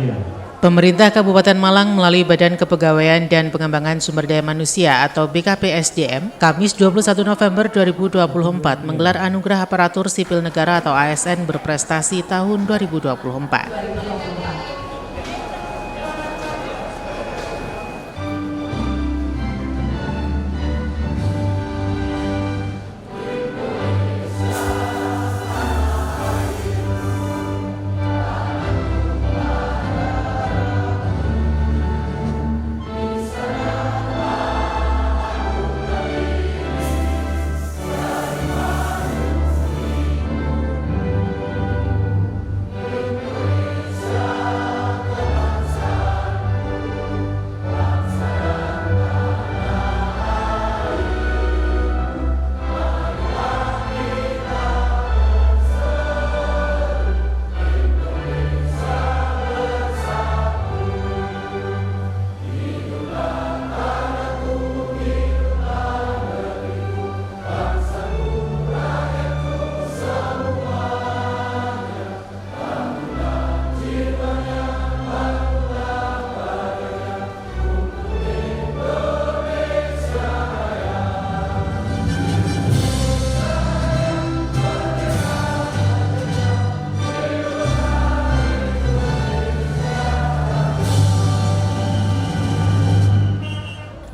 Iya. Pemerintah Kabupaten Malang melalui Badan Kepegawaian dan Pengembangan Sumber Daya Manusia atau BKPSDM, Kamis 21 November 2024 menggelar Anugerah Aparatur Sipil Negara atau ASN berprestasi tahun 2024.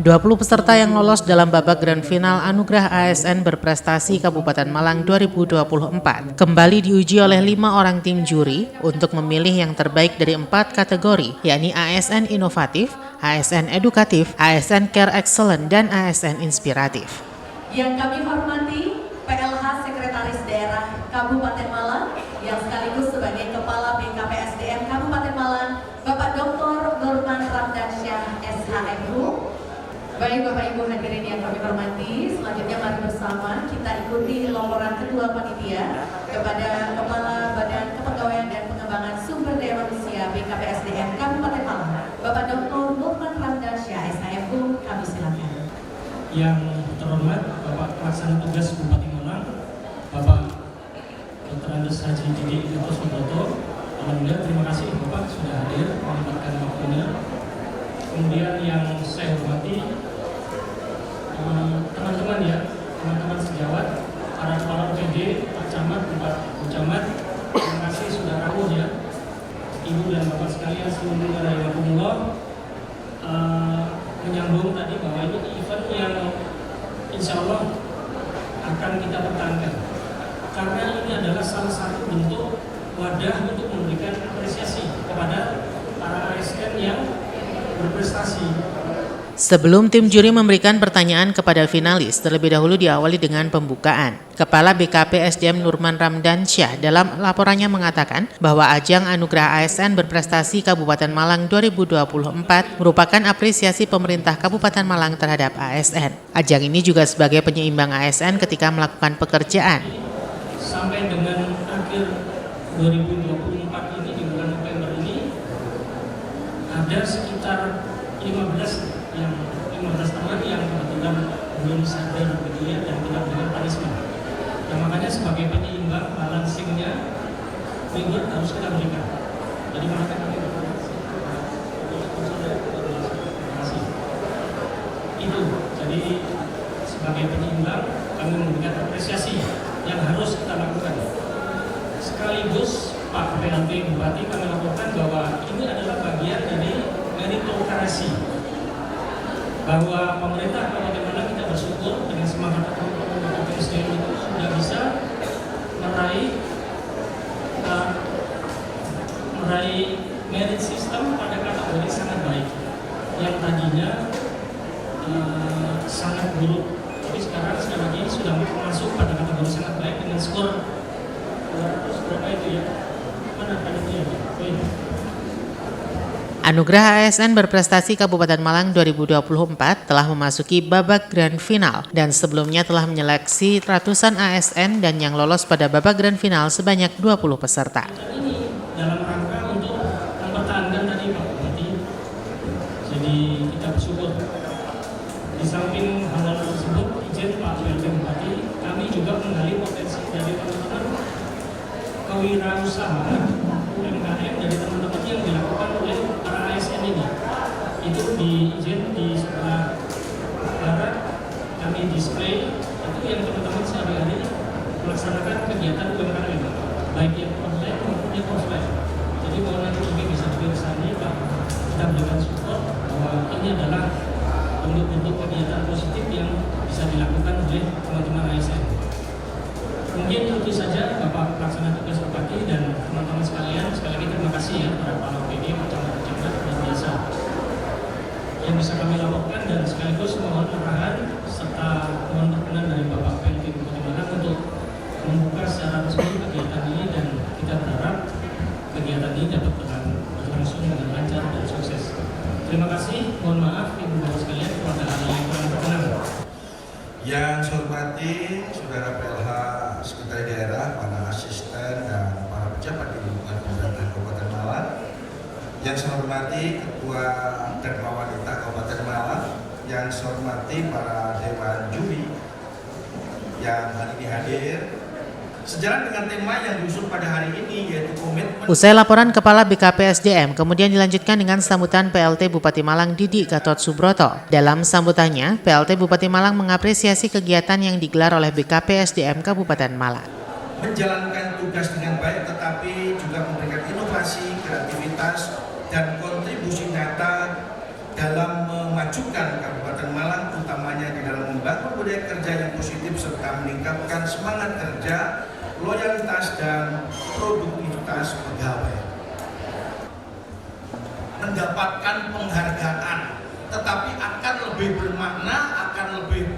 20 peserta yang lolos dalam babak grand final Anugerah ASN Berprestasi Kabupaten Malang 2024 kembali diuji oleh 5 orang tim juri untuk memilih yang terbaik dari 4 kategori, yakni ASN Inovatif, ASN Edukatif, ASN Care Excellent, dan ASN Inspiratif. Yang kami hormati PLH Sekretaris Daerah Kabupaten Malang yang sekaligus sebagai Kepala BKPSDM Kabupaten Malang, Bapak Dr. Nurman Ramdansyah SHMU. Baik Bapak Ibu hadirin yang kami hormati, selanjutnya mari bersama kita ikuti laporan Ketua Panitia kepada Kepala Badan Kepegawaian dan Pengembangan Sumber Daya Manusia BKPSDM Kabupaten Malang, Bapak Dr. Nurman Ramdansyah SHMU, kami silakan. Yang terhormat Bapak Pelaksana Tugas Bupati Malang, Bapak Dr. Andes Haji Didi Ito Suboto. Alhamdulillah, terima kasih Bapak sudah hadir menyempatkan waktunya. Kemudian yang saya hormati teman-teman ya, teman-teman sejawat, para kepala OPD, Pak Camat, Pak Camat, terima kasih sudah rapuh ya. Ibu dan Bapak sekalian seluruh rakyat menyambung tadi bahwa ini event yang insya Allah akan kita pertahankan karena ini adalah salah satu bentuk wadah untuk memberikan apresiasi kepada para ASN yang berprestasi. Sebelum tim juri memberikan pertanyaan kepada finalis, terlebih dahulu diawali dengan pembukaan. Kepala BKPSDM Nurman Ramdansyah dalam laporannya mengatakan bahwa ajang Anugerah ASN Berprestasi Kabupaten Malang 2024 merupakan apresiasi pemerintah Kabupaten Malang terhadap ASN. Ajang ini juga sebagai penyeimbang ASN ketika melakukan pekerjaan. Sampai dengan akhir 2024 ini, di bulan November ini, ada sekitar 15 teman yang kebetulan belum sadar begitu dan tidak dengan punishment. Nah, makanya sebagai penyeimbang balancingnya reward harus kita berikan. Jadi makanya kami itu. Jadi sebagai penyeimbang kami memberikan apresiasi yang harus kita lakukan. Sekaligus Pak PLT Bupati kami laporkan bahwa ini adalah bagian dari meritokrasi, bahwa pemerintah Kabupaten Malang kita bersyukur dengan semangat BKPSDM itu sudah bisa meraih merit system pada kategori sangat baik yang tadinya sangat buruk, tapi sekarang sekali lagi sudah masuk pada kategori sangat baik dengan skor 200 berapa itu ya, mana panitia ya? Anugerah ASN Berprestasi Kabupaten Malang 2024 telah memasuki babak grand final dan sebelumnya telah menyeleksi ratusan ASN dan yang lolos pada babak grand final sebanyak 20 peserta. Ini dalam rangka untuk mempertahankan tadi Pak Bupati. Jadi kita bersyukur. Di samping hal tersebut, izin Pak Bupati, kami juga menggali potensi dari teman-teman kewirausahaan UMKM dari teman-teman yang dilakukan ini. Itu di izin di sebelah barat kami display itu yang teman-teman sehari-hari melaksanakan kegiatan UMKM, baik yang online maupun yang offline. Jadi kalau nanti mungkin bisa dipersani Pak, kita berikan support bahwa ini adalah bentuk-bentuk kegiatan positif yang bisa dilakukan oleh teman-teman ASN. Mungkin itu saja Bapak Pelaksana Tugas Bupati dan teman-teman sekalian. Sekali lagi terima kasih ya para Kepala OPD, pejabat-pejabat luar biasa yang bisa kami laporkan, dan sekaligus mohon arahan serta mohon berkenan dari Bapak PLT Bupati Malang untuk membuka secara resmi kegiatan ini, dan kita berharap kegiatan ini dapat berlangsung dengan lancar dan sukses. Terima kasih, mohon maaf Ibu Bapak sekalian kalau ada hal yang kurang berkenan. Yang saya hormati Saudara PLH Sekretaris Daerah, para asisten dan para pejabat di lingkungan pemerintah Kabupaten Malang. Yang saya hormati Ketua Dharma Wanita Kabupaten Malang. Yang saya hormati para Dewan Juri yang hari ini hadir. Sejalan dengan tema yang diusung pada hari ini, yaitu komitmen. Usai laporan Kepala BKP SDM, kemudian dilanjutkan dengan sambutan PLT Bupati Malang Didi Gatot Subroto. Dalam sambutannya, PLT Bupati Malang mengapresiasi kegiatan yang digelar oleh BKP SDM Kabupaten Malang. Menjalankan tugas dengan baik, tetapi juga memberikan inovasi, kreativitas, dan kontribusi nyata dalam memajukan Kabupaten Malang, utamanya di dalam membangun budaya kerja yang positif serta meningkatkan semangat kerja, loyalitas, dan produktivitas pegawai. Mendapatkan penghargaan, tetapi akan lebih bermakna, akan lebih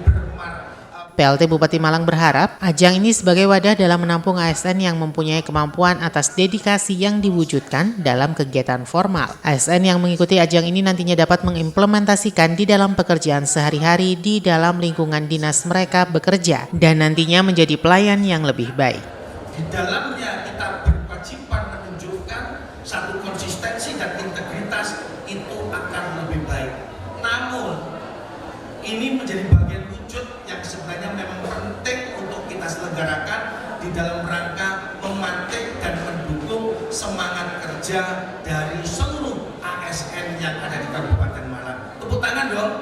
PLT Bupati Malang berharap ajang ini sebagai wadah dalam menampung ASN yang mempunyai kemampuan atas dedikasi yang diwujudkan dalam kegiatan formal. ASN yang mengikuti ajang ini nantinya dapat mengimplementasikan di dalam pekerjaan sehari-hari di dalam lingkungan dinas mereka bekerja dan nantinya menjadi pelayan yang lebih baik. Di dalamnya kita berkewajiban menunjukkan satu konsistensi dan integritas, itu akan lebih baik. Namun ini menjadi bagian wujud yang sebenarnya memang penting untuk kita selenggarakan di dalam rangka memantik dan mendukung semangat kerja dari seluruh ASN yang ada di Kabupaten Malang. Tepuk tangan dong.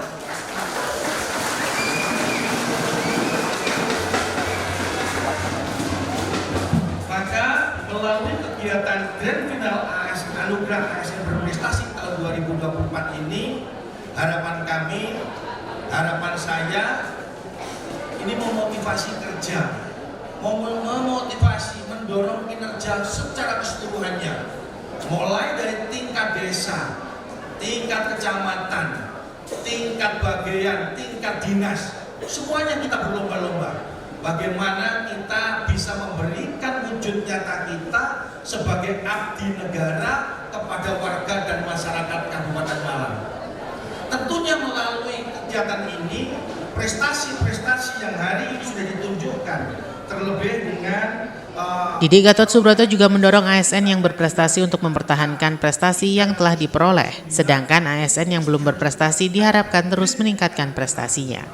Maka melalui kegiatan Grand Final ASN Anugerah ASN Berprestasi tahun 2024 ini, harapan kami, harapan saya ini memotivasi kerja, memotivasi, mendorong kinerja secara keseluruhannya, mulai dari tingkat desa, tingkat kecamatan, tingkat bagian, tingkat dinas, semuanya kita berlomba-lomba. Bagaimana kita bisa memberikan wujud nyata kita sebagai abdi negara kepada warga dan masyarakat Kabupaten Malang. Tentunya melalui kegiatan ini, prestasi-prestasi yang hari ini sudah ditunjukkan, terlebih dengan Didi Gatot Subroto juga mendorong ASN yang berprestasi untuk mempertahankan prestasi yang telah diperoleh, sedangkan ASN yang belum berprestasi diharapkan terus meningkatkan prestasinya.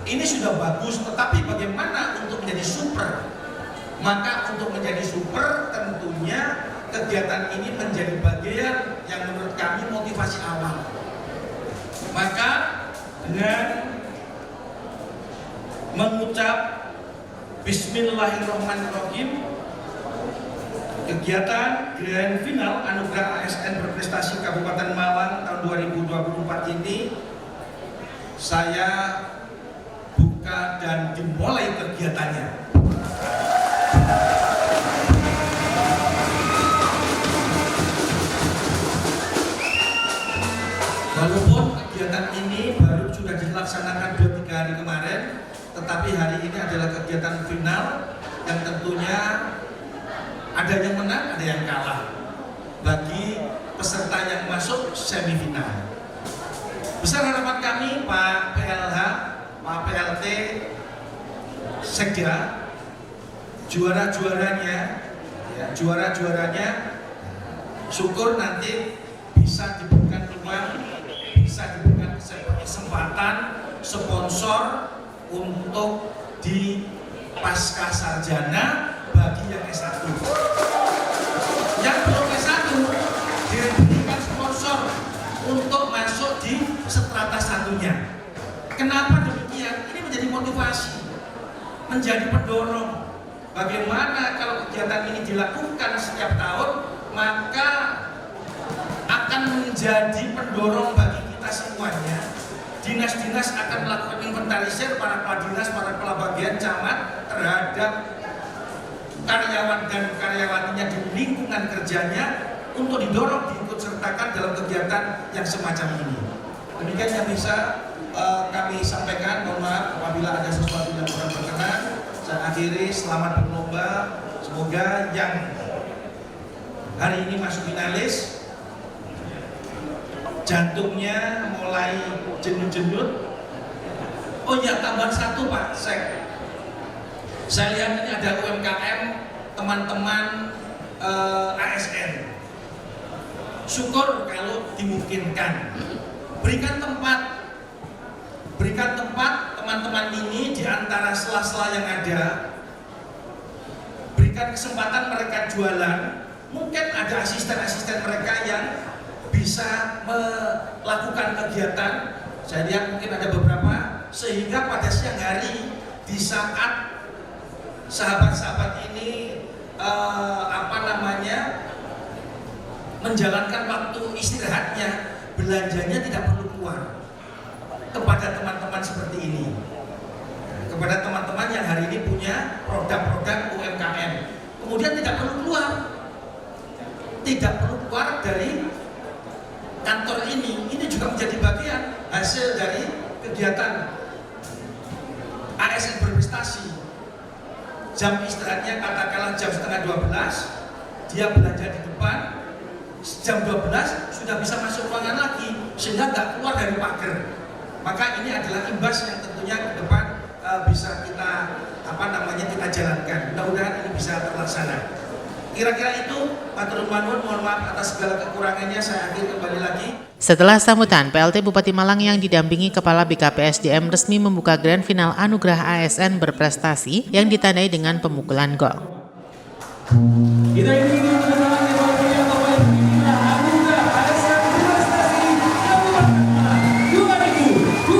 Ini sudah bagus, tetapi bagaimana untuk menjadi super? Maka untuk menjadi super tentunya kegiatan ini menjadi bagian yang menurut kami motivasi awal. Maka dengan mengucap Bismillahirrahmanirrahim, kegiatan Grand Final Anugerah ASN Berprestasi Kabupaten Malang tahun 2024 ini saya buka dan dimulai kegiatannya. Walaupun kegiatan ini baru sudah dilaksanakan 2-3 hari kemarin, tetapi hari ini adalah kegiatan final yang tentunya ada yang menang, ada yang kalah bagi peserta yang masuk semifinal. Besar harapan kami Pak PLH, Pak PLT, Sekda, juara-juaranya, syukur nanti bisa diberikan ruang, bisa diberikan kesempatan sponsor untuk di pasca sarjana bagi yang S1. Yang belum S1 diberikan sponsor seterata satunya. Kenapa demikian? Ini menjadi motivasi, menjadi pendorong. Bagaimana kalau kegiatan ini dilakukan setiap tahun, maka akan menjadi pendorong bagi kita semuanya. Dinas-dinas akan melakukan inventarisir, para kepala dinas, para kepala bagian camat terhadap karyawan dan karyawatinya di lingkungan kerjanya untuk didorong diikutsertakan dalam kegiatan yang semacam ini. Demikian yang bisa kami sampaikan. Mohon maaf apabila ada sesuatu yang kurang berkenan. Saya akhiri, selamat berlomba. Semoga yang hari ini masuk finalis jantungnya mulai jenut-jenut. Oh ya, tambahan satu Pak saya lihat ini ada UMKM teman-teman ASN. Syukur kalau dimungkinkan. Berikan tempat teman-teman ini di antara sela-sela yang ada. Berikan kesempatan mereka jualan. Mungkin ada asisten-asisten mereka yang bisa melakukan kegiatan. Saya lihat mungkin ada beberapa, sehingga pada siang hari di saat sahabat-sahabat ini menjalankan waktu istirahatnya, belanjanya tidak perlu keluar. Kepada teman-teman seperti ini, kepada teman-teman yang hari ini punya produk-produk UMKM, kemudian tidak perlu keluar dari kantor ini juga menjadi bagian hasil dari kegiatan ASN berprestasi. Jam istirahatnya katakanlah jam 11:30, dia belanja di depan, jam 12 sudah bisa masuk ruangan lagi, sehingga nggak keluar dari pagar. Maka ini adalah imbas yang tentunya ke depan bisa kita kita jalankan. Mudah-mudahan ini bisa terlaksana. Kira-kira itu, matur nuwun, mohon maaf atas segala kekurangannya. Saya akhir kembali lagi. Setelah sambutan, PLT Bupati Malang yang didampingi Kepala BKPSDM resmi membuka grand final Anugerah ASN berprestasi yang ditandai dengan pemukulan gong. Kita ini mengenal yang Anugerah ASN berprestasi Kabupaten Malang 2024.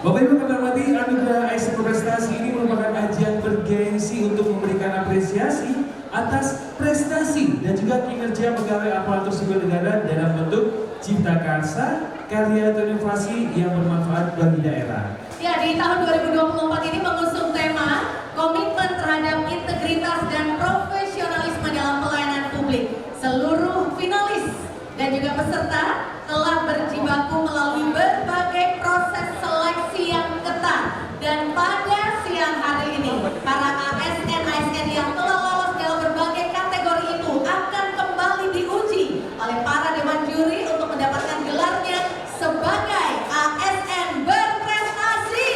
Bapak Ibu kami hormati, Anugerah ASN berprestasi ini merupakan ajang bergengsi untuk memberikan apresiasi atas prestasi dan juga kinerja pegawai aparatur sipil negara dalam bentuk cipta karsa, karya dan inovasi yang bermanfaat bagi daerah. Ya, di tahun 2024 ini mengusung tema komitmen terhadap integritas dan profesionalisme dalam pelayanan publik. Seluruh finalis dan juga peserta telah berjibaku melalui berbagai proses seleksi yang ketat, dan pada siang hari ini para ASN yang telah lolos dalam berbagai kategori itu akan kembali diuji oleh para dewan juri untuk mendapatkan gelarnya sebagai ASN berprestasi.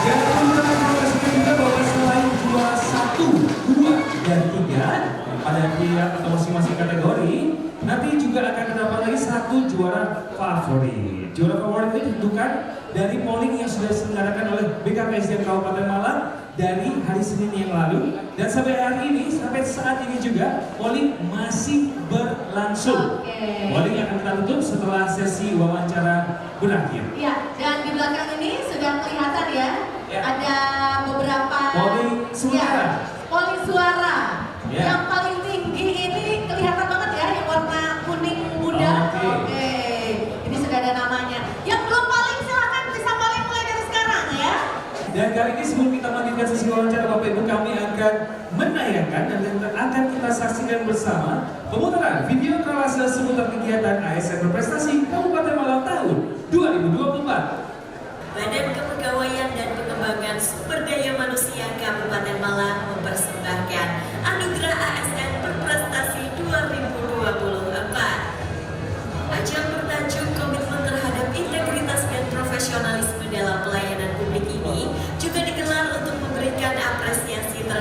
Dan untuk menginformasikan juga bahwa selain juara 1, 2, dan 3 pada tiap atau masing-masing kategori, nanti juga akan terdapat lagi satu juara favorit. Juara favorit itu ditentukan dari polling yang sudah diselenggarakan oleh BKPSDM Kabupaten Malang dari hari Senin yang lalu, dan sampai hari ini, sampai saat ini juga polling masih berlangsung. Polling akan kita tutup setelah sesi wawancara berakhir. Ya, dan di belakang ini sudah kelihatan ya, ada beberapa polling suara. Ya, polling suara. Ya. Yang paling tinggi ini kelihatan banget ya, yang warna kuning muda. Oke. Ini sudah ada namanya. Yang belum paling silahkan bisa paling mulai dari sekarang ya. Dan kali ini sebelum kita melanjutkan sesi wawancara Bapak Ibu, kami akan menayangkan dan akan kita saksikan bersama pemutaran video kolase seputar kegiatan ASN berprestasi Kabupaten Malang tahun 2024. Badan Kepegawaian dan Pengembangan Sumber Daya Manusia Kabupaten Malang mempersembahkan Anugerah ASN Berprestasi 2024. Ajang bertajuk Komitmen Terhadap Integritas dan Profesionalisme dalam Pelayanan Publik ini juga digelar untuk memberikan apresiasi terhadap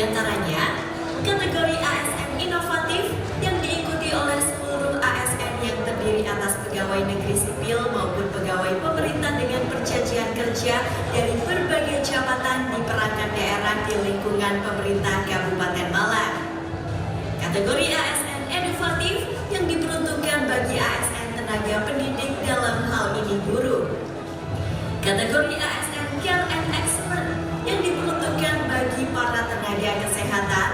antaranya kategori ASN inovatif yang diikuti oleh seluruh ASN yang terdiri atas pegawai negeri sipil maupun pegawai pemerintah dengan perjanjian kerja dari berbagai jabatan di perangkat daerah di lingkungan pemerintah Kabupaten Malang. Kategori ASN edukatif yang diperuntukkan bagi ASN tenaga pendidik, dalam hal ini guru. Kategori ASN Care and Excellent yang diperuntukkan bagi para tenaga kesehatan,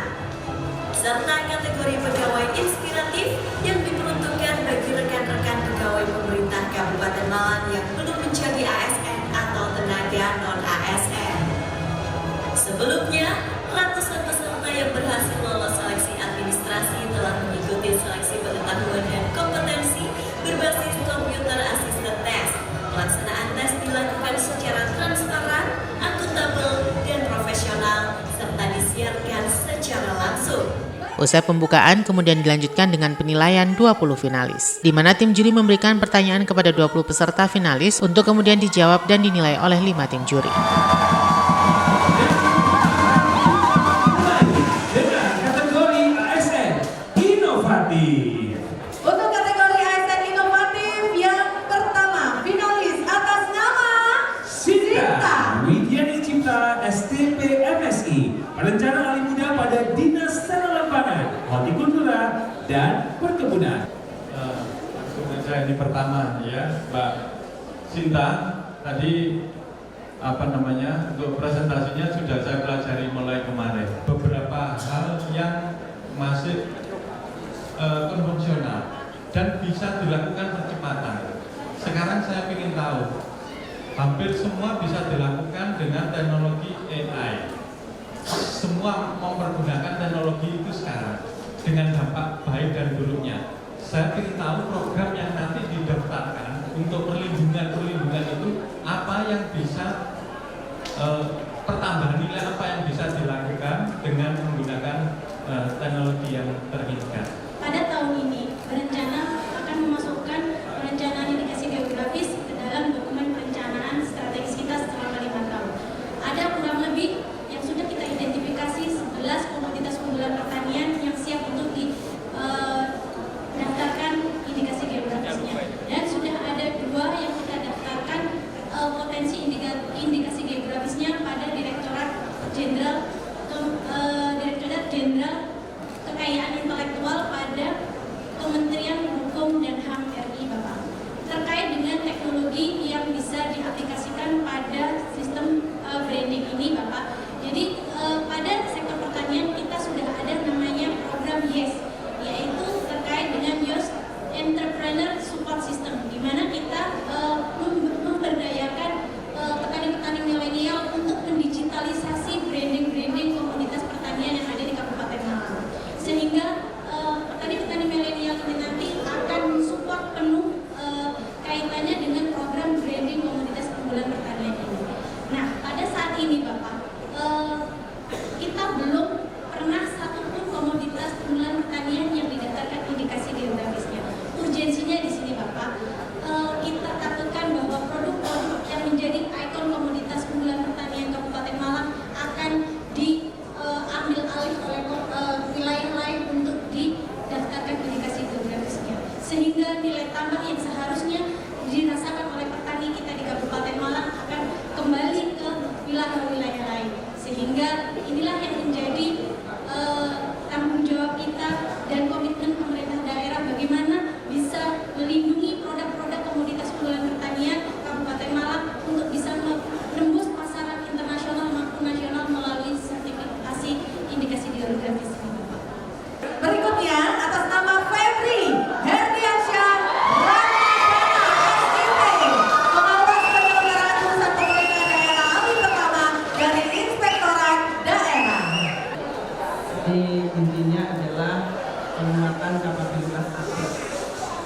serta kategori pegawai inspiratif yang diperuntukkan bagi rekan-rekan pegawai pemerintah Kabupaten Malang yang belum menjadi ASN atau tenaga non-ASN. Sebelumnya, ratusan peserta yang berhasil lolos seleksi administrasi telah mengikuti seleksi pengetahuan dan kompetensi berbasis komputer assisted test. Pelaksanaan tes dilakukan secara transparan, akuntabel, dan profesional, serta disiarkan secara langsung. Usai pembukaan kemudian dilanjutkan dengan penilaian 20 finalis, di mana tim juri memberikan pertanyaan kepada 20 peserta finalis untuk kemudian dijawab dan dinilai oleh 5 tim juri. Dengan kategori ASN inovatif. Untuk kategori ASN inovatif yang pertama, finalis atas nama Sinta Widiani Cipta, STP MSI, perencana alih muda pada Dinas Tanah Pangan, Hortikultura, dan Perkebunan. Saya ini pertama ya, Mbak Sinta. Tadi untuk presentasinya sudah saya pelajari mulai kemarin. Beberapa hal yang masih konvensional dan bisa dilakukan percepatan. Sekarang saya ingin tahu, hampir semua bisa dilakukan dengan teknologi AI. Semua mempergunakan teknologi itu sekarang dengan dampak baik dan buruknya. Saya ingin tahu program yang nanti didaftarkan untuk perlindungan itu apa yang bisa pertambahan nilai apa yang bisa dilakukan dengan menggunakan teknologi yang terkini. Pada tahun ini berencana akan memasukkan perencanaan indikasi geografis ke dalam dokumen perencanaan strategis kita selama 5 tahun. Ada kurang lebih yang sudah kita identifikasi 11 komoditas unggulan pertanian yang siap untuk didaftarkan indikasi geografisnya, dan sudah ada 2 yang kita daftarkan potensi indikasi geografisnya pada Direktorat Jenderal Kekayaan Intelektual pada Kementerian Hukum dan HAM RI, Bapak, terkait dengan teknologi yang bisa diaplikasikan pada sistem branding ini, Bapak. Jadi pada sektor pertanian kita sudah ada namanya program YES, yaitu terkait dengan Youth Entrepreneur Support System, di mana kita memberdayakan petani-petani milenial untuk mendigitalisasi branding komoditas pertanian yang ada di Kabupaten Malang, sehingga petani-petani milenial ini nanti akan mensupport penuh kaitannya dengan program branding komoditas unggulan pertanian ini. Nah, pada saat ini Bapak, kita belum pernah satupun komoditas unggulan pertanian yang didaftarkan indikasi geografisnya. Urgensinya di sini Bapak, kita takutkan bahwa produk-produk yang menjadi ikon komoditas unggulan pertanian Kabupaten Malang akan diambil alih oleh wilayah lain untuk didaftarkan indikasi geografisnya, sehingga nilai tambah yang seharusnya dirasakan oleh petani kita di Kabupaten Malang akan kembali ke wilayah-wilayah lain, sehingga inilah yang menjadi tanggung jawab kita dan komitmen pemerintah daerah bagaimana bisa melindungi produk-produk komoditas unggulan pertanian Kabupaten Malang untuk bisa menembus pasaran internasional maupun nasional melalui sertifikasi indikasi geografis. Berikutnya atas nama Febri Herdiansyah Ramdhani SIP, Pengawas Penyelenggaraan Pusat Pemerintah Daerah Ahli Pertama dari Inspektorat Daerah. Jadi intinya adalah penguatan kapabilitas atlet.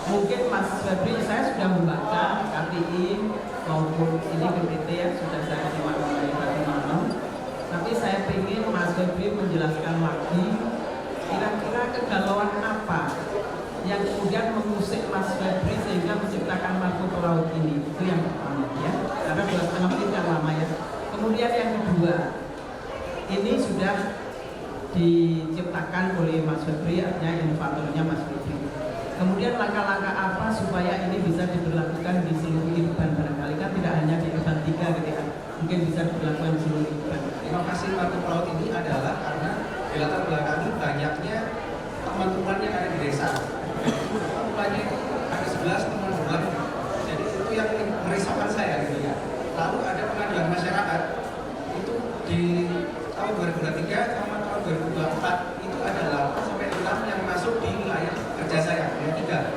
Mungkin Mas Febri, saya sudah membaca KPI maupun ini PPT yang sudah saya simak dari tadi malam. Tapi saya ingin Mas Febri menjelaskan lagi kira-kira kegalauan apa yang kemudian mengusik Mas Febri sehingga menciptakan Marco Pelaut ini. Itu yang pertama ya, karena 2,5 menit yang lama ya. Kemudian yang kedua, ini sudah diciptakan oleh Mas Febri, artinya inovatornya Mas Febri. Kemudian langkah-langkah apa supaya ini bisa diberlakukan di seluruh kehidupan, barangkali kan tidak hanya di Evan 3 gitu ya, mungkin bisa diberlakukan di seluruh kehidupan. Inovasi kartu pelaut ini adalah karena di latar belakangi banyaknya teman-teman yang ada di desa. Teman-temannya itu ada 11 teman bulan. Jadi itu yang merisaukan saya gitu ya. Lalu ada pengaduan masyarakat itu di tahun 2023 sama tahun 2024 itu ada 8 sampai 6 yang masuk di wilayah kerja saya, yang 3.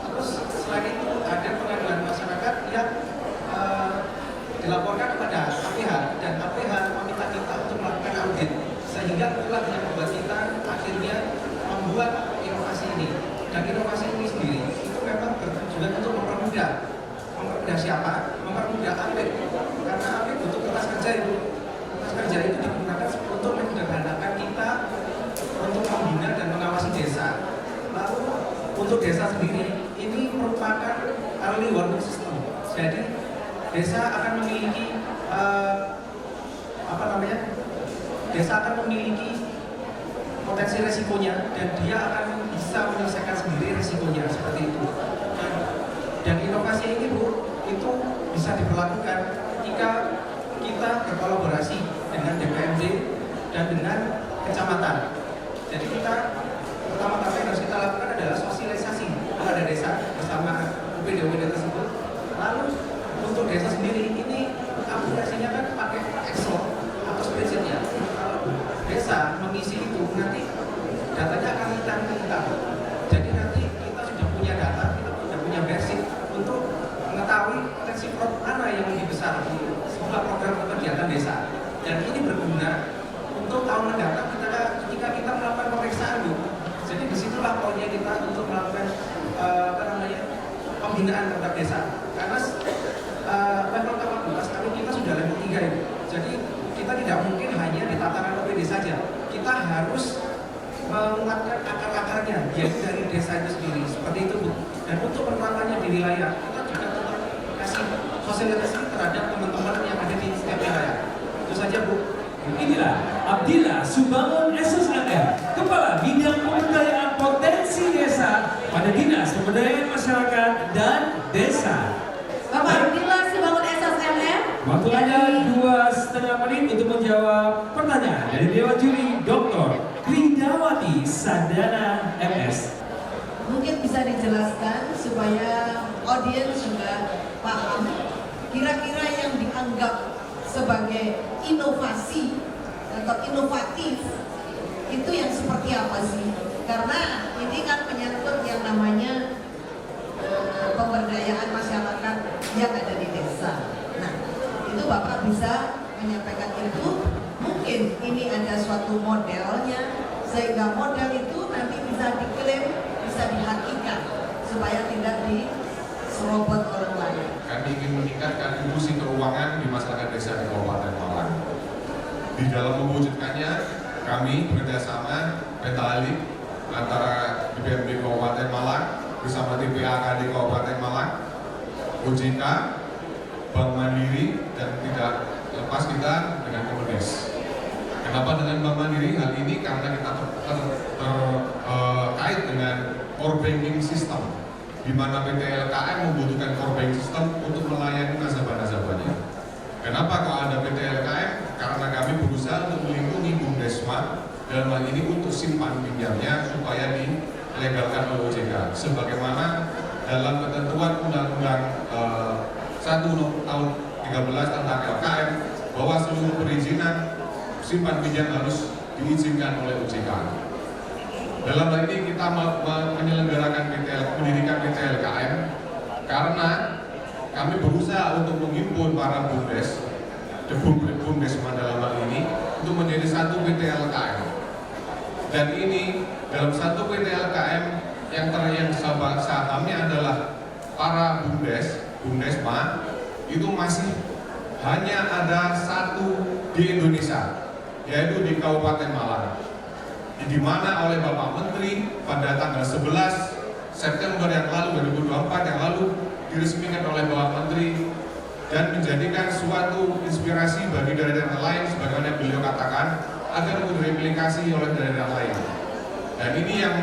Terus selain itu ada pengaduan masyarakat yang dilaporkan kepada APH dan APH meminta kita untuk melakukan audit, sehingga itulah yang membuat kita akhirnya membuat inovasi ini. Dan inovasi ini sendiri itu memang bertujuan untuk mempermudah siapa? Mempermudah atlet, karena atlet butuh kertas kerja itu. Kertas kerja itu digunakan untuk menyederhanakan kita untuk membina dan mengawasi desa. Lalu untuk desa sendiri ini merupakan early warning system. Jadi desa akan memiliki desa akan memiliki potensi resikonya dan dia akan bisa menyelesaikan sendiri resikonya seperti itu. Dan inovasi ini Bu, itu bisa diberlakukan ketika kita berkolaborasi dengan DPMD dan dengan kecamatan. Jadi kita pertama-tama yang harus kita lakukan adalah sosialisasi kepada desa bersama UPD-UPD tersebut. Lalu untuk desa sendiri ini aplikasinya kan pakai Excel atau spreadsheet-nya. Kalau desa mengisi itu nanti datanya akan kita. Jadi nanti kita sudah punya data, kita sudah punya basic untuk mengetahui potensi fraud mana yang lebih besar di sebuah program atau kegiatan desa. Dan ini berguna untuk tahun mendatang ketika kita melakukan pemeriksaan Bu. Jadi disitulah poinnya kita untuk melakukan pembinaan terhadap desa. Karena level 14 kali kita sudah level 3 itu. Jadi kita tidak mungkin hanya di tataran OPD saja. Kita harus menguatkan akar-akarnya, yaitu dari desa itu sendiri. Seperti itu Bu. Dan untuk penerapannya di wilayah, kita juga tetap kasih sosialisasi terhadap teman-teman yang ada di setiap wilayah. Itu saja Bu. Inilah Abdillah Subangun SSNM, Kepala Bidang Pemberdayaan Potensi Desa pada Dinas Pemberdayaan Masyarakat dan Desa. Bapak Abdillah Subangun SSNM. Waktu Anda 2,5 menit untuk menjawab pertanyaan dari Dewan Juri Dr. Kridawati Sadana MS. Mungkin bisa dijelaskan supaya audiens juga paham kira-kira yang dianggap sebagai inovasi atau inovatif itu yang seperti apa sih? Karena ini kan menyangkut yang namanya pemberdayaan masyarakat yang ada di desa. Nah, itu Bapak bisa menyampaikan itu. Mungkin ini ada suatu modelnya sehingga model itu nanti bisa diklaim, bisa dihakikan supaya tidak diserobot orang lain. Kami ingin meningkatkan inklusi keuangan di masyarakat desa di Kabupaten Malang. Di dalam mewujudkannya, kami bekerjasama Petalik antara BPMD Kabupaten Malang bersama TPAKD Kabupaten Malang, OJK, Bank Mandiri, dan tidak lepas kita dengan Kemendes. Kenapa dengan Bank Mandiri? Hal ini karena kita terkait dengan core banking system, di mana PT LKM membutuhkan core banking system untuk melayani nasabah-nasabahnya. Kenapa kok ada PT LKM? Karena kami berusaha untuk melindungi Bumdesma dalam hal ini untuk simpan pinjamnya supaya dilegalkan oleh OJK. Sebagaimana dalam ketentuan Undang-Undang 1 tahun 13 tentang LKM bahwa seluruh perizinan simpan pinjam harus diizinkan oleh OJK. Dalam hal ini kita menyelenggarakan pendidikan PT LKM karena kami berusaha untuk menghimpun para Bumdesma dalam hal ini untuk menjadi satu PT LKM. Dan ini dalam satu PT LKM yang sahamnya adalah para Bumdesma itu masih hanya ada satu di Indonesia, yaitu di Kabupaten Malang. Di mana oleh Bapak Menteri pada tanggal 11 September yang lalu 2024 yang lalu diresmikan oleh Bapak Menteri dan menjadikan suatu inspirasi bagi daerah lain sebagaimana beliau katakan agar direplikasi oleh daerah lain. Dan ini yang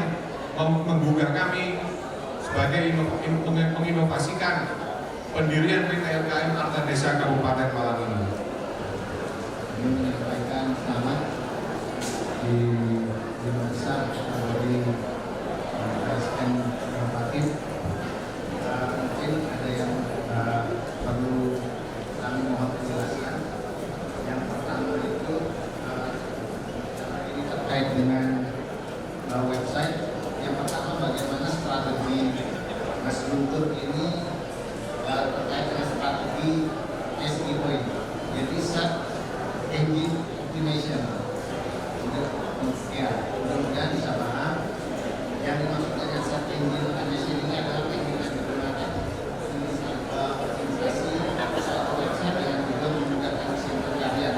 menggugah kami sebagai menginovasikan pendirian PT LKM Arta Desa Kabupaten Malang ini. Ini menyampaikan selamat di Lima Besar dari ASN inovatif. Mungkin ada yang perlu kami mohon penjelasan. Yang pertama itu ini terkait dengan website. Yang pertama, bagaimana strategi Mas Guntur ini terkait dengan strategi SEO ini, jadi search engine optimization. Ya, mudah-mudahan bisa paham. Yang dimaksud dengan search engine optimization ini adalah teknik yang digunakan optimasi website yang juga memudahkan mesin pencarian.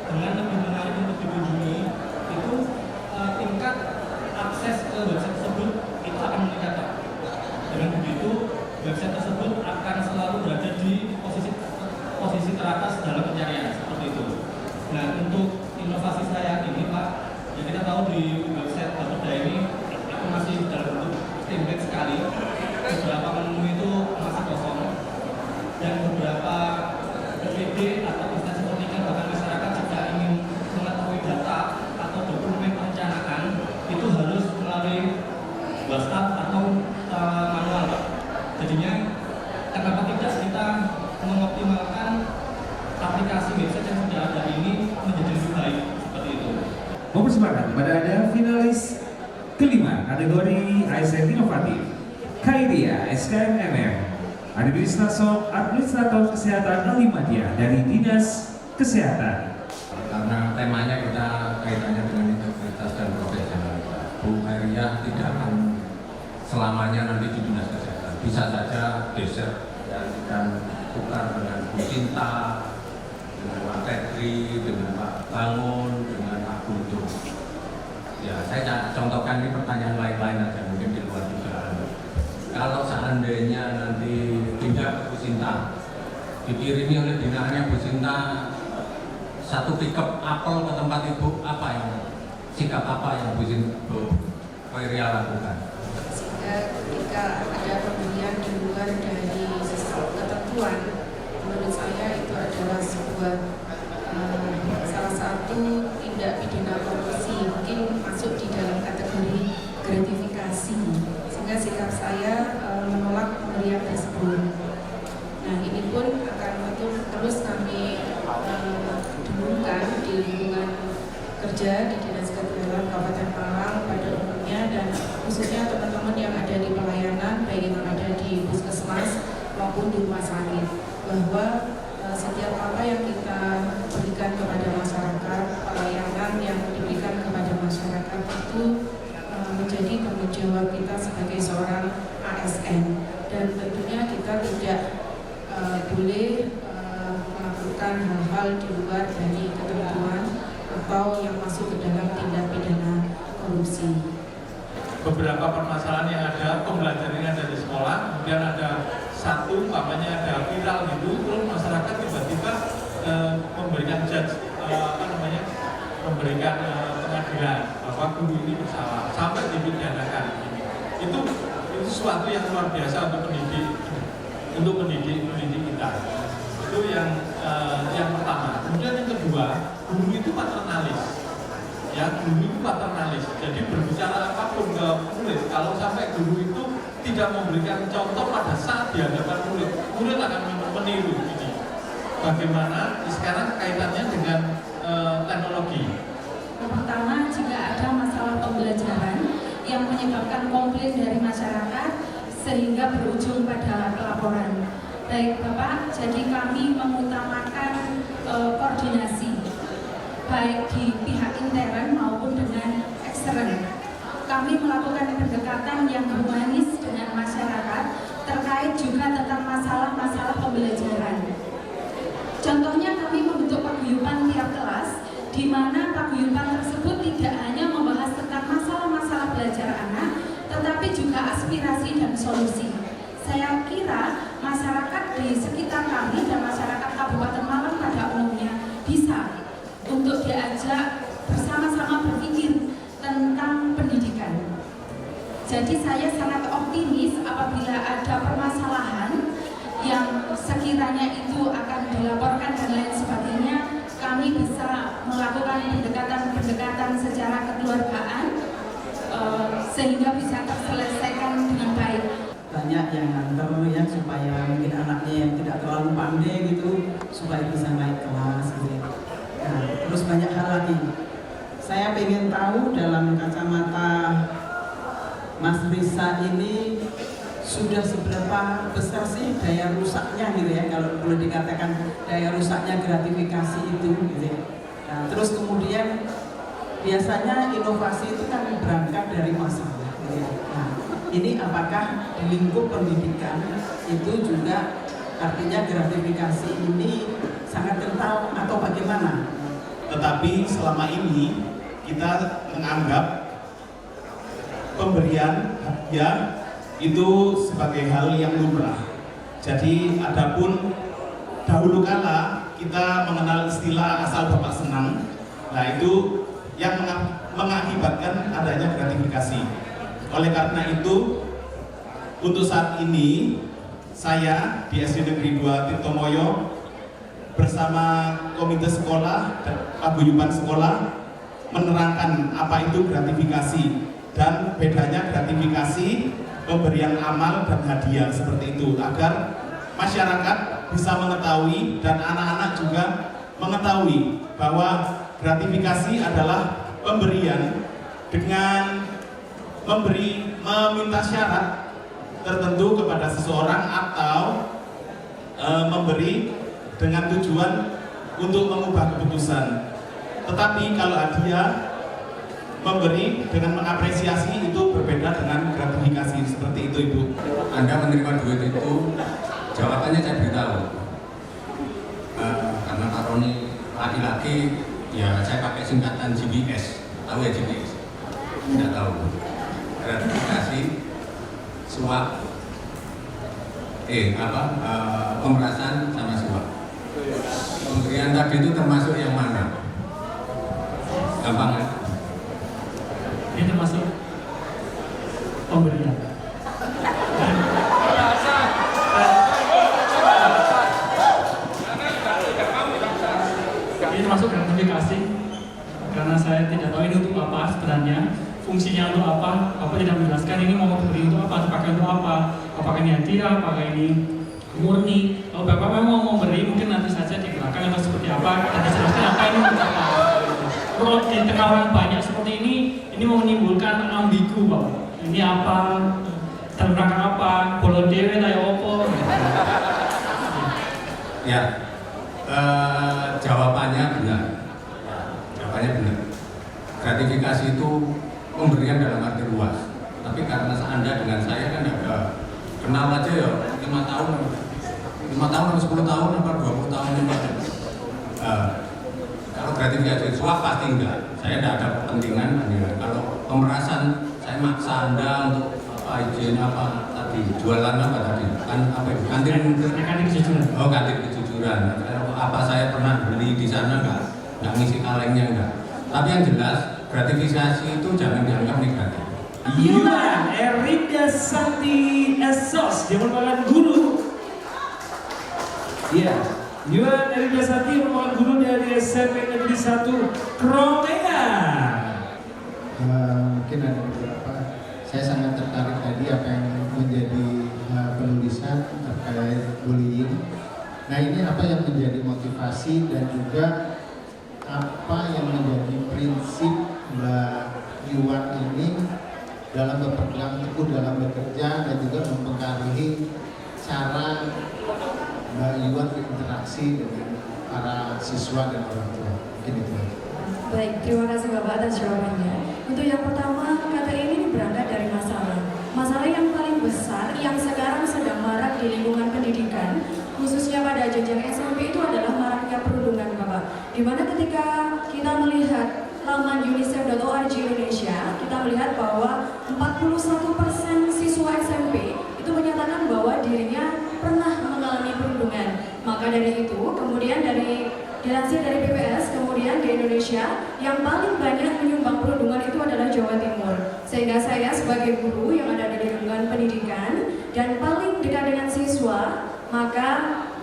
Dengan lebih menarik untuk dikunjungi, itu tingkat akses ke website tersebut itu akan meningkat. Dengan begitu, website tersebut akan selalu berada di posisi teratas dalam pencarian, seperti itu. Nah, untuk inovasi saya ini, Pak, ya kita tahu di website Bapeda ini itu masih dalam bentuk template sekali. Beberapa menu itu masih kosong, dan beberapa PPD atau instansi pendidikan bahkan masyarakat jika ingin mengetahui data atau dokumen perencanaan itu harus melalui WhatsApp atau manual, Pak. Jadinya kenapa tidak kita mengoptimalkan aplikasi website yang sudah ada ini menjadi lebih baik, seperti itu. Mempersembahkan kepada Anda finalis kelima kategori ASN inovatif Khairia SKMMM, Administrator Kesehatan Alimadia dari Dinas Kesehatan. Karena temanya kita kaitannya dengan integritas dan profesionalitas. Bu Khairia tidak akan selamanya nanti di Dinas Kesehatan. Bisa saja geser dan tukar dengan Bu Cinta, dengan Pak Tetri, dengan Pak Bangun, dengan Pak Guntur. Ya, saya contohkan ini pertanyaan lain-lain aja, mungkin di luar dugaan. Kalau seandainya nanti pindah ke Bu Cinta, dikirimi oleh dinanya Bu Cinta satu pickup apel ke tempat ibu, apa yang sikap apa yang Bu Khairia lakukan? Sehingga ketika ada pembelian di luar dari ketentuan, menurut saya itu adalah sebuah salah satu tindak pidana korupsi, mungkin masuk di dalam kategori gratifikasi, sehingga sikap saya menolak pemberian tersebut. Nah, ini pun akan terus kami dengungkan di lingkungan kerja di Dinas Kesehatan Kabupaten Malang pada umumnya, dan khususnya teman-teman yang ada di pelayanan, baik yang ada di puskesmas maupun di rumah sakit, bahwa setiap apa yang kita berikan kepada masyarakat, pelayanan yang diberikan kepada masyarakat itu menjadi tanggung jawab kita sebagai seorang ASN, dan tentunya kita tidak boleh melakukan hal-hal di luar dari ketentuan atau yang masuk ke dalam tindak pidana korupsi. Beberapa permasalahan yang ada, pembelajaran yang ada di sekolah, kemudian ada satu, umpamanya ada viral gitu, terus masyarakat tiba-tiba memberikan memberikan pengadilan bahwa guru ini bersalah sampai dipidanakan. Itu sesuatu yang luar biasa untuk mendidik kita. Itu yang pertama. Kemudian yang kedua, guru itu paternalis. Ya, guru itu paternalis. Jadi berbicara apapun ke murid, kalau sampai guru itu tidak memberikan contoh pada saat di hadapan murid, murid akan meniru ini. Bagaimana sekarang kaitannya dengan teknologi? Yang pertama, jika ada masalah pembelajaran yang menyebabkan komplain dari masyarakat sehingga berujung pada pelaporan. Baik Bapak, jadi kami mengutamakan koordinasi baik di pihak intern maupun dengan ekstern. Kami melakukan pendekatan yang humanis dengan masyarakat terkait juga tentang masalah-masalah pembelajaran. Contohnya kami membentuk paguyuban tiap kelas, di mana paguyuban tersebut tidak hanya membahas tentang masalah-masalah belajar anak, tetapi juga aspirasi dan solusi. Saya kira masyarakat di sekitar kami dan masyarakat Kabupaten Malang pada umumnya bisa untuk diajak bersama Jadi saya sangat optimis apabila ada permasalahan yang sekiranya itu akan dilaporkan dan lain sebagainya, kami bisa melakukan pendekatan secara kekeluargaan sehingga bisa terselesaikan dengan baik. Banyak yang nganter ya supaya mungkin anaknya yang tidak terlalu pandai gitu supaya bisa naik kelas gitu. Nah, terus banyak hal lagi. Saya ingin tahu dalam kacamata Mas Risa ini sudah seberapa besar sih daya rusaknya gitu ya, kalau boleh dikatakan daya rusaknya gratifikasi itu gitu ya. Nah, terus kemudian biasanya inovasi itu kan berangkat dari masalah gitu ya. Nah, ini apakah di lingkup pendidikan itu juga artinya gratifikasi ini sangat kental atau bagaimana? Tetapi selama ini kita menganggap pemberian hadiah itu sebagai hal yang lumrah. Jadi adapun dahulu kala kita mengenal istilah asal bapak senang, nah itu yang mengakibatkan adanya gratifikasi. Oleh karena itu, untuk saat ini saya di SD Negeri 2 Tirtomoyo bersama komite sekolah dan paguyuban sekolah menerangkan apa itu gratifikasi dan bedanya gratifikasi, pemberian amal dan hadiah seperti itu, agar masyarakat bisa mengetahui dan anak-anak juga mengetahui bahwa gratifikasi adalah pemberian dengan meminta syarat tertentu kepada seseorang atau memberi dengan tujuan untuk mengubah keputusan. Tetapi kalau hadiah, memberi dengan mengapresiasi, itu berbeda dengan gratifikasi seperti itu, Ibu. Anda menerima duit itu, jawabannya saya beritahu. Karena Pak Roni laki-laki, ya saya pakai singkatan GPS. Tahu ya GPS? Tidak tahu. Gratifikasi, suap, pemerasan sama suap. Pemberian tadi itu termasuk yang mana? Gampang kan? Ini termasuk pemberian. Ini termasuk gratifikasi karena saya tidak tahu ini untuk apa sebenarnya, fungsinya untuk apa. Bapak tidak menjelaskan ini mau diberi untuk apa, dipakai untuk apa, apakah ini hadiah, apakah ini murni. Kalau Bapak memang mau memberi, mungkin nanti saja di belakang atau seperti apa, nanti jelaskan apa ini untuk apa. Kalau di tengah orang banyak seperti ini mau menimbulkan ambigu, Pak. Ini apa, dalam rangka apa, bolo dewe tayo opo. Ya, jawabannya benar. Jawabannya benar. Gratifikasi itu pemberian dalam arti luas. Tapi karena Anda dengan saya kan ada kenal aja ya 5 tahun atau 10 tahun atau 20 tahun kalau gratifikasi suap pasti enggak. Saya tidak ada kepentingan. Kalau pemerasan saya maksa Anda untuk izin apa tadi, jualan apa tadi, kan apa itu? Kantin kejujuran. Oh, kantin kejujuran. Apa saya pernah beli di sana enggak ngisi kalengnya enggak. Tapi yang jelas gratifikasi itu jangan dianggap negatif. Yuman Erinda Santi Esos, dia merupakan guru. Iya, Yuman Erinda Santi merupakan guru dari SMP Negeri 1 Kromengan. Mungkin ada beberapa. Saya sangat tertarik tadi apa yang menjadi penulisan terkait bullying. Nah, ini apa yang menjadi motivasi dan juga apa yang menjadi prinsip Mbak Yuwan ini dalam berpegang teguh dalam bekerja dan juga mempengaruhi cara Mbak Yuwan berinteraksi dengan para siswa dan orang tua. Mungkin itu. Baik, terima kasih Bapak atas jawabannya. Untuk yang pertama, kata ini berangkat dari masalah. Masalah yang paling besar yang sekarang sedang marak di lingkungan pendidikan, khususnya pada jenjang SMP itu adalah maraknya perundungan, Bapak. Dimana ketika kita melihat laman unicef.org Indonesia, kita melihat bahwa 41% siswa SMP itu menyatakan bahwa dirinya pernah mengalami perundungan. Maka dari itu, kemudian dilansir dari BPS, kemudian di Indonesia yang paling banyak menyumbang perundungan itu adalah Jawa Timur. Sehingga saya sebagai guru yang ada di lingkungan pendidikan dan paling dekat dengan siswa, maka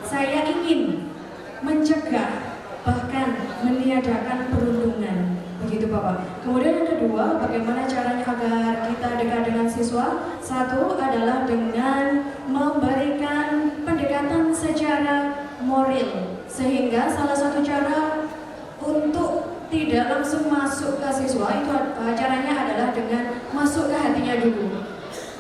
saya ingin mencegah bahkan meniadakan perundungan. Begitu Bapak. Kemudian yang kedua, bagaimana caranya agar kita dekat dengan siswa? Satu adalah dengan memberikan pendekatan secara moral. Sehingga salah satu cara untuk tidak langsung masuk ke siswa itu caranya adalah dengan masuk ke hatinya dulu.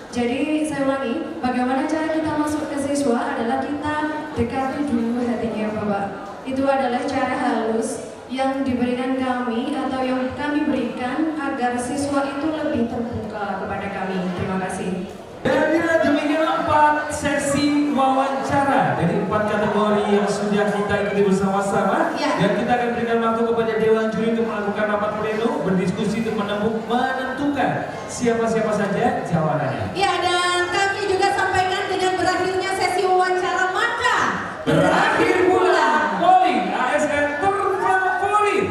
Jadi saya ulangi, bagaimana cara kita masuk ke siswa adalah kita dekati dulu hatinya Bapak. Itu adalah cara halus yang diberikan kami atau yang kami berikan agar siswa itu lebih terbuka kepada kami. Terima kasih. Dan demikian 4 sesi wawancara dari 4 kategori yang sudah kita ikuti bersama-sama. Dan kita akan berikan waktu kepada Dewan Juri untuk melakukan rapat pleno, berdiskusi untuk menentukan siapa-siapa saja jawabannya. Ya, dan kami juga sampaikan dengan berakhirnya sesi wawancara maka berakhir pula polling ASN terfavorit.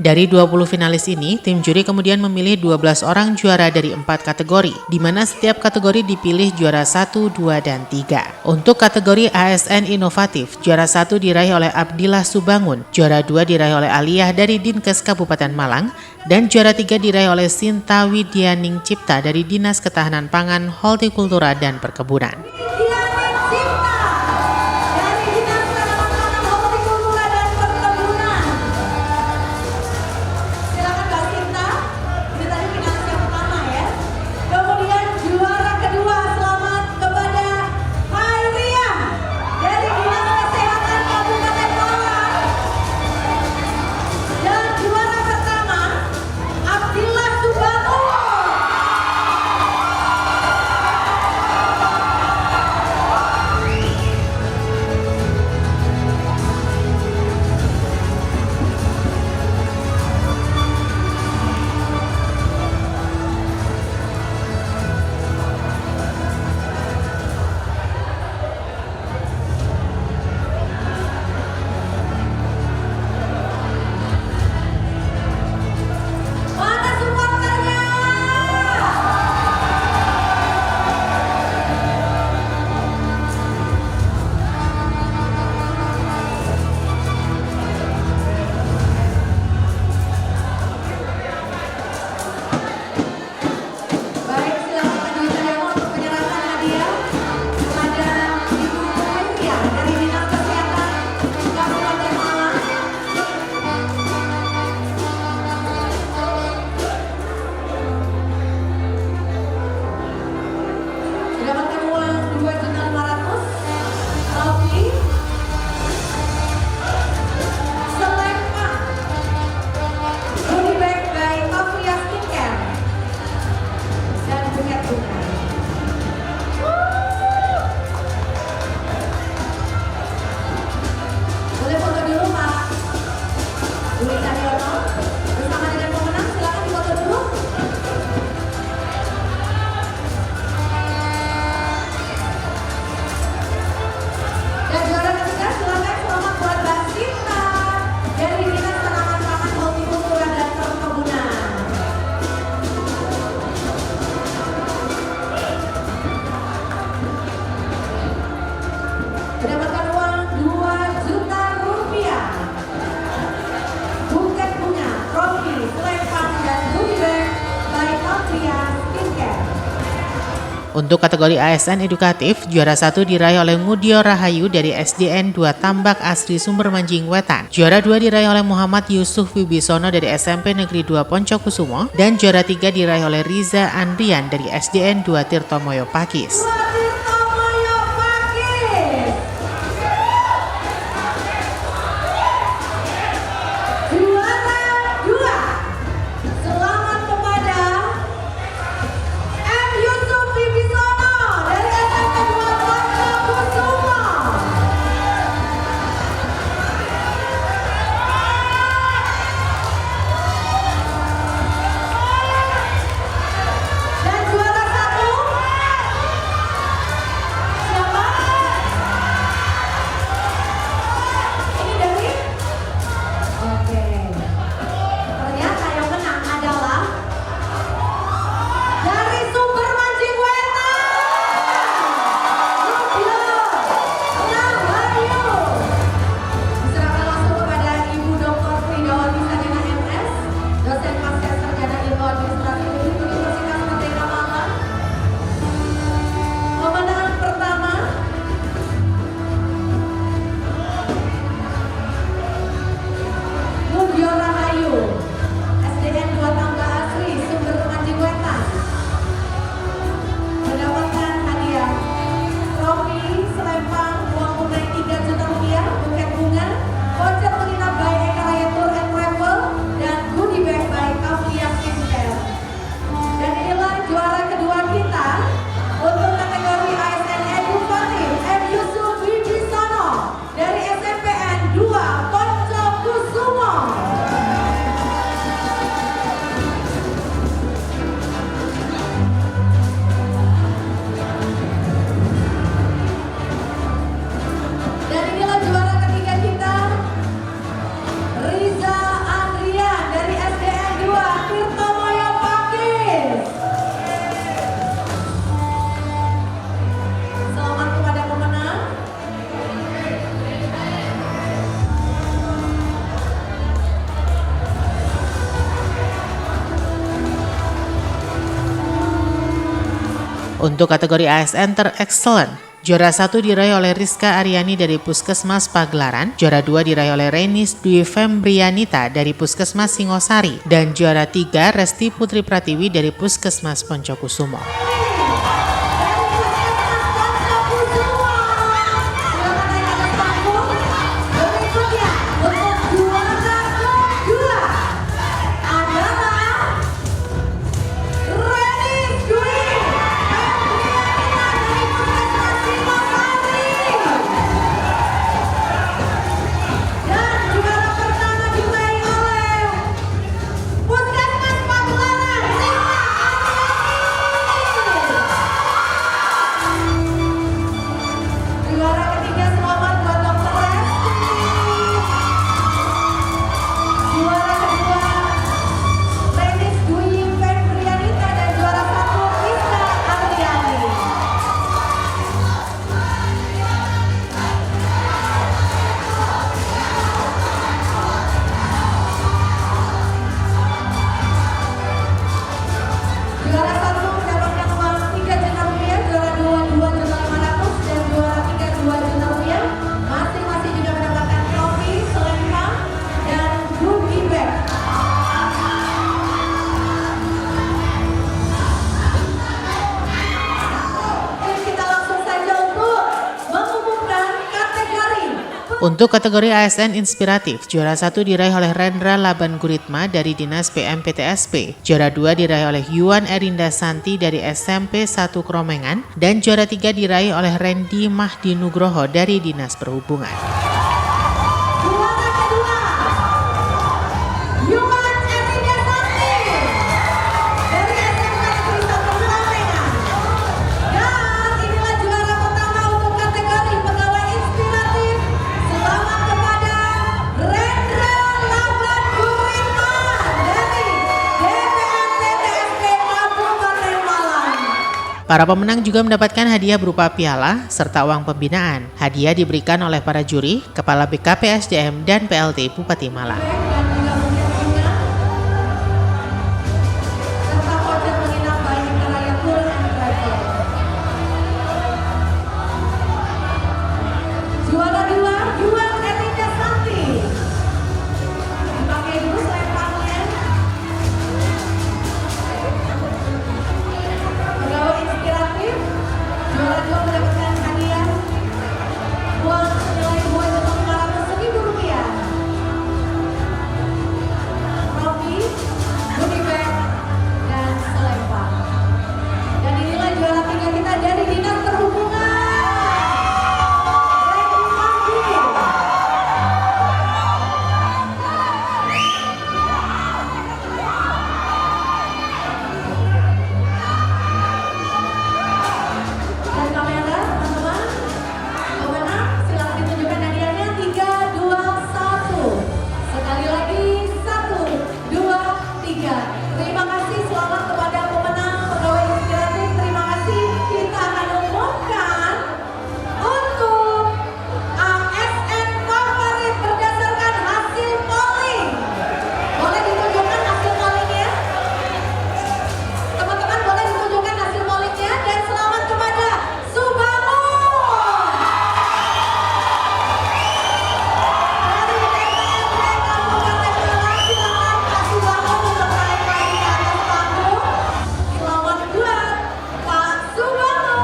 Dari 20 finalis ini, tim juri kemudian memilih 12 orang juara dari 4 kategori, di mana setiap kategori dipilih juara 1, 2, dan 3. Untuk kategori ASN Inovatif, juara 1 diraih oleh Abdillah Subangun, juara 2 diraih oleh Aliyah dari Dinkes Kabupaten Malang, dan juara 3 diraih oleh Sinta Widyaning Cipta dari Dinas Ketahanan Pangan, Hortikultura, dan Perkebunan. mendapatkan uang 2 juta rupiah. Buket bunga, trofi, selempang, dan goodie bag by Altria Skincare. Untuk kategori ASN edukatif, juara 1 diraih oleh Ngudio Rahayu dari SDN 2 Tambak Asri Sumber Manjing Wetan. Juara 2 diraih oleh Muhammad Yusuf Wibisono dari SMP Negeri 2 Poncokusumo. Dan juara 3 diraih oleh Riza Andrian dari SDN 2 Tirtomoyo Pakis. Untuk kategori ASN Ter-Excellent, juara 1 diraih oleh Rizka Aryani dari Puskesmas Pagelaran, juara 2 diraih oleh Renis Dwi Fembrianita dari Puskesmas Singosari, dan juara 3 Resti Putri Pratiwi dari Puskesmas Poncokusumo. Untuk kategori ASN Inspiratif, juara 1 diraih oleh Rendra Laban Guritma dari Dinas PMPTSP, juara 2 diraih oleh Yuan Erinda Santi dari SMP 1 Kromengan, dan juara 3 diraih oleh Randy Mahdi Nugroho dari Dinas Perhubungan. Para pemenang juga mendapatkan hadiah berupa piala serta uang pembinaan. Hadiah diberikan oleh para juri, Kepala BKP SDM dan PLT Bupati Malang. Juara 2, Yuan Etika Santi. Dipakai dulu selempangnya. Pegawai inspiratif. Juara 2 mendapatkan hadiah uang senilai Rp2.500.000. Trofi, goodie bag, dan selempang. Dan inilah juara 3 kita dari Dinas Perhubungan. Dan kamera, teman-teman, pemenang silakan ditunjukkan hadiahnya 3, 2, 1. Sekali lagi 1, 2, 3. Terima kasih, selamat kepada pemenang pegawai inspiratif. Terima kasih. Kita akan umumkan untuk ASN favorit berdasarkan hasil polling. Boleh ditunjukkan hasil pollingnya? Teman-teman boleh ditunjukkan hasil pollingnya dan selamat kepada Subangun. Dari DPRD Kabupaten Malang, silakan Pak Subangun untuk naik lagi ke atas panggung. Selamat buat Pak Subangun.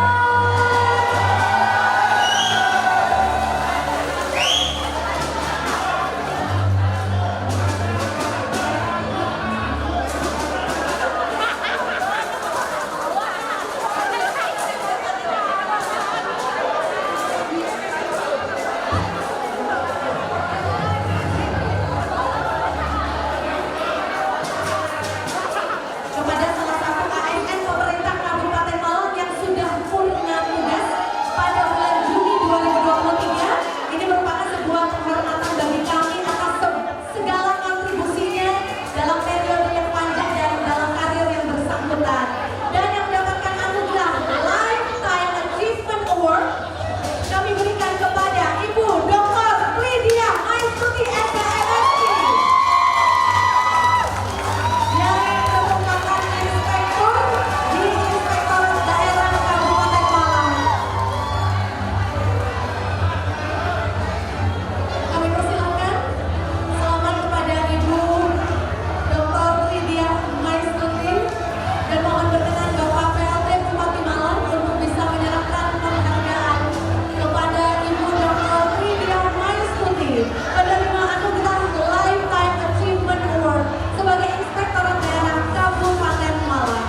Kepada salah satu ASN pemerintah Kabupaten Malang yang sudah purna tugas pada bulan Juni 2023, ini merupakan sebuah penghormatan bagi kami atas segala kontribusinya dalam periode yang panjang dan dalam karir yang bersangkutan. Dan yang mendapatkan anugerah Lifetime Achievement Award kami berikan kepada Ibu Dr. Lydia Maistuti SKMSI. Yang merupakan inspektur di Inspektorat Daerah Kabupaten Malang. Kami persilakan selamat kepada Ibu Dr. Lydia Maistuti dan mohon berkenan Bapak PLT Bupati Malang untuk bisa menyerahkan penghargaan kepada Ibu Dr. Lydia Maistuti, penerima anugerah Lifetime Achievement Award sebagai Inspektorat Daerah Kabupaten Malang.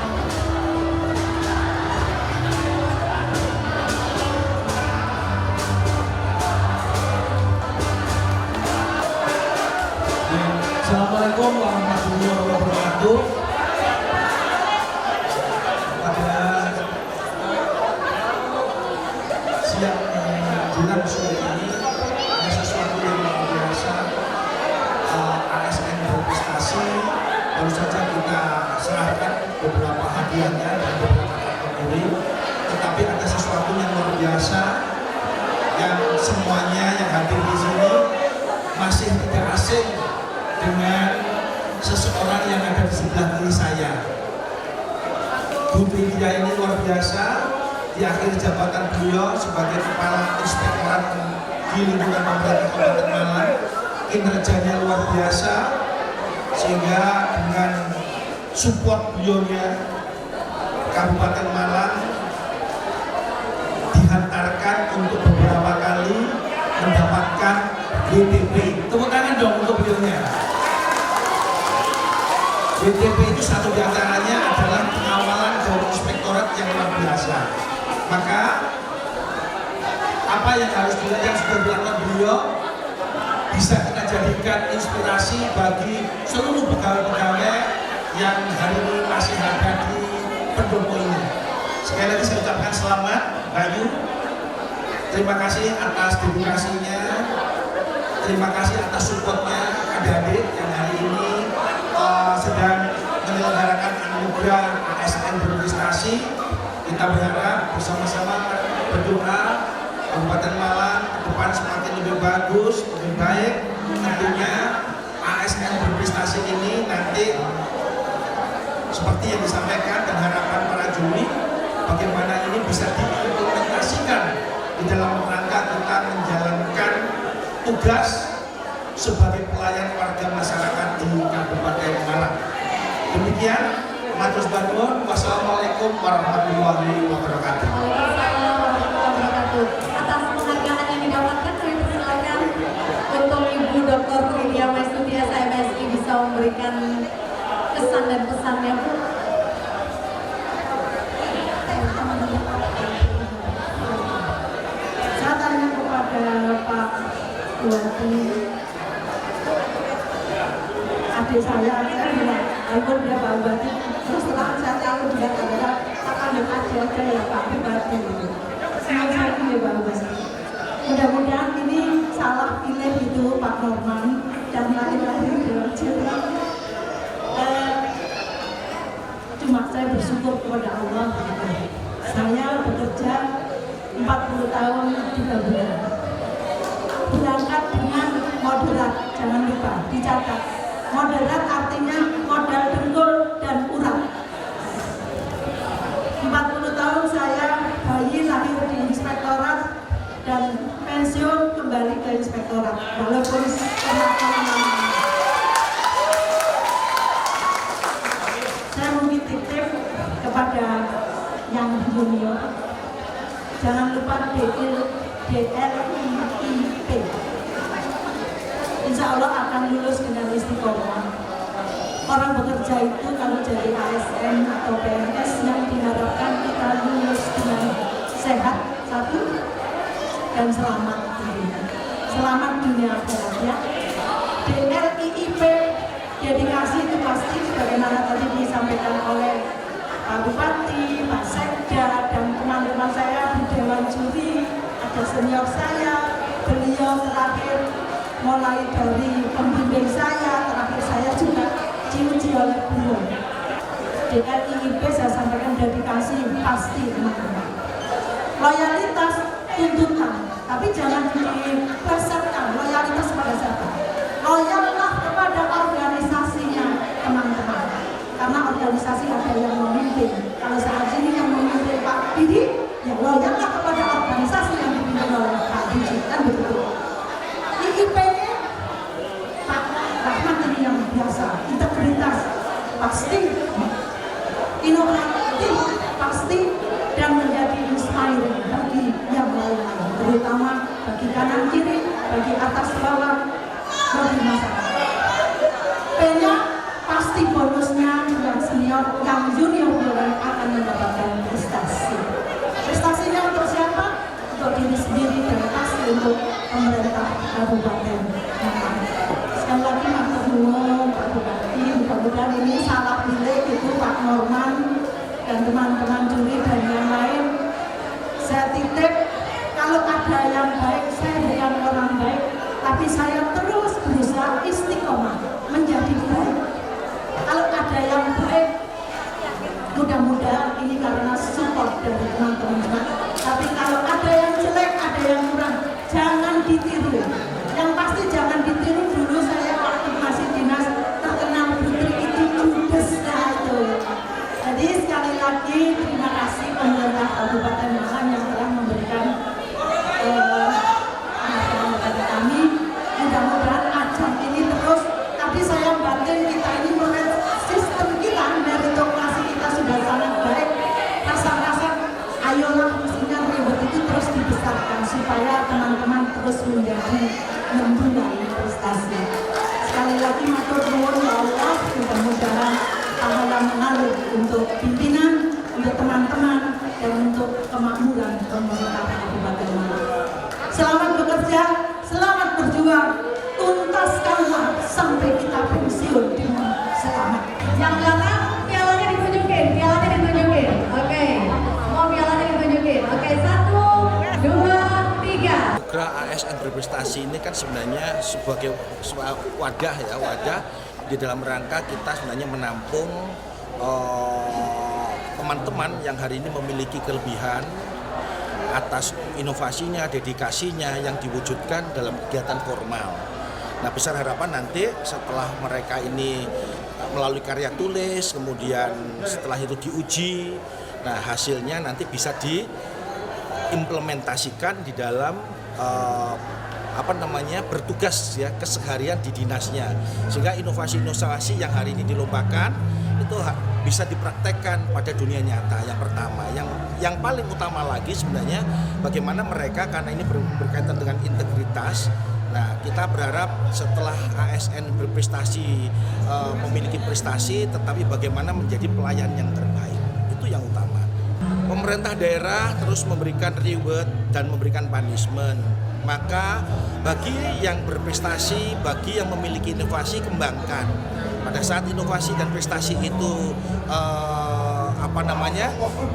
Assalamualaikum warahmatullahi wabarakatuh. Pada siang menjelang sore ini ada sesuatu yang luar biasa. ASN berprestasi. Baru saja kita serahkan beberapa hadiahnya dan beberapa kategori. Tetapi ada sesuatu yang luar biasa yang semuanya yang hadir di sini masih tidak asing dengan seseorang yang ada di sebelah kiri saya. Bu Lydia ini luar biasa. Di akhir jabatan beliau sebagai Kepala Inspektorat di lingkungan pemerintah Kabupaten Malang, kinerjanya luar biasa, sehingga dengan support beliaunya Kabupaten Malang dihantarkan untuk beberapa kali mendapatkan WTP. Tepuk tangan dong untuk beliaunya. WTP itu satu di antaranya adalah pengawalan dari inspektorat yang luar biasa. Maka apa yang harus yang sudah dilakukan beliau bisa kita jadikan inspirasi bagi seluruh pegawai-pegawai yang hari ini masih ada di pendopo ini. Sekali lagi saya ucapkan selamat, Bayu. Terima kasih atas dedikasinya, terima kasih atas supportnya adik-adik yang hari ini sedang menyelenggarakan anugerah ASN berprestasi Kita berharap bersama-sama berdoa Kabupaten Malang ke depan semakin lebih bagus, lebih baik. Tentunya ASN berprestasi ini nanti seperti yang disampaikan dan harapan para juri, bagaimana ini bisa diimplementasikan di dalam rangka kita menjalankan tugas sebagai pelayan warga masyarakat di Kabupaten Malang. Demikian, matur nuwun. Wassalamualaikum warahmatullahi wabarakatuh. Waalaikumsalam warahmatullahi wabarakatuh. Atas penghargaan yang didapatkan, kami persilakan untuk Ibu Dr. Lydia Maisuti SMSI bisa memberikan kesan dan pesannya, Bu. Saya tanya kepada Pak Bupati, adik saya bilang, walaupun dia Pak Bupati, terus terang saya tahu dia adalah akan aja ya Pak Bupati. Saya pilih Pak Bupati. Mudah-mudahan ini salah pilih itu Pak Norman dan lahir-lahir dalam cerita. Cuma saya bersyukur kepada Allah. Saya bekerja 40 tahun 3 bulan. Berangkat dengan moderat, jangan lupa dicatat. Moderat artinya modal dengkul dan urat. 40 tahun saya bayi lahir di inspektorat dan pensiun kembali ke inspektorat. Walaupun saya mungkin titip kepada yang junior, jangan lupa DLIP. Insya Allah akan lulus dengan istiqomah. Orang bekerja itu kalau jadi ASN atau PNS yang diharapkan kita lulus dengan sehat satu dan selamat dunia. Selamat dunia akhirat ya. DLIP dedikasi itu pasti sebagaimana tadi disampaikan oleh Pak Bupati, Pak Sekda, dan teman-teman saya di Dewan Juri, ada senior saya, beliau terakhir mulai dari pembimbing saya, terakhir saya juga diuji oleh beliau. DLIP saya sampaikan dedikasi pasti teman-teman. Loyalitas tuntutan, tapi jangan diplesetkan loyalitas pada siapa. Loyallah kepada organisasinya teman-teman. Karena organisasi ada yang memimpin. Kalau saat ini yang memimpin Pak Didi, ya loyallah kepada organisasi yang dipimpin oleh Pak Didi, kan begitu. IIP-nya Pak Rahmat ini yang biasa, integritas pasti, inovatif pasti, dan menjadi inspiring bagi yang lain-lain, terutama bagi kanan kiri, bagi atas bawah, bagi masyarakat. P-nya pasti bonusnya yang senior, yang junior akan mendapatkan prestasi. Prestasinya untuk siapa? Untuk diri sendiri dan pasti untuk pemerintah Kabupaten Malang. Sekali lagi matur nuwun Pak Bupati, mudah-mudahan ini salah pilih itu Pak Norman dan teman-teman juri dan yang lain. Saya titip, kalau ada yang baik, saya bukan orang baik, tapi saya terus berusaha istiqomah menjadi baik. Kalau ada yang baik, mudah-mudahan ini karena support dari teman-teman. Tapi kalau ada yang jelek, ada yang kurang, jangan ditiru. Yang pasti jangan ditiru. Dulu saya waktu masih dinas terkenal putri itu judes itu. Jadi sekali lagi terima kasih pemerintah Kabupaten Malang yang telah memberikan kepada kami. Mudah-mudahan ajang ini terus. Tadi saya batin kita ini sistem kita, meritokrasi kita sudah sangat baik. Rasa-rasa ayolah mestinya ribet itu terus dibesarkan supaya teman-teman terus menjadi mendulang prestasi. Sekali lagi matur nuwun ya Allah, mudah-mudahan pahala mengalir untuk pimpinan, untuk teman-teman, dan untuk kemakmuran pemerintah Kabupaten Malang. Selamat bekerja, selamat berjuang, tuntaskanlah sampai kita pensiun dengan selamat. Yang belakang pialanya ditunjukin, Oke, mau pialanya ditunjukin. Oke, 1, 2, 3. Anugerah ASN berprestasi ini kan sebenarnya sebagai wadah ya, wadah di dalam rangka kita sebenarnya menampung teman-teman yang hari ini memiliki kelebihan atas inovasinya, dedikasinya yang diwujudkan dalam kegiatan formal. Nah, besar harapan nanti setelah mereka ini melalui karya tulis, kemudian setelah itu diuji, nah hasilnya nanti bisa diimplementasikan di dalam bertugas ya keseharian di dinasnya, sehingga inovasi-inovasi yang hari ini dilombakan itu bisa dipraktekkan pada dunia nyata. Yang pertama, yang paling utama lagi sebenarnya bagaimana mereka, karena ini berkaitan dengan integritas. Nah, kita berharap setelah ASN berprestasi, memiliki prestasi, tetapi bagaimana menjadi pelayan yang terbaik. Itu yang utama. Pemerintah daerah terus memberikan reward dan memberikan punishment. Maka bagi yang berprestasi, bagi yang memiliki inovasi, kembangkan. Pada saat inovasi dan prestasi itu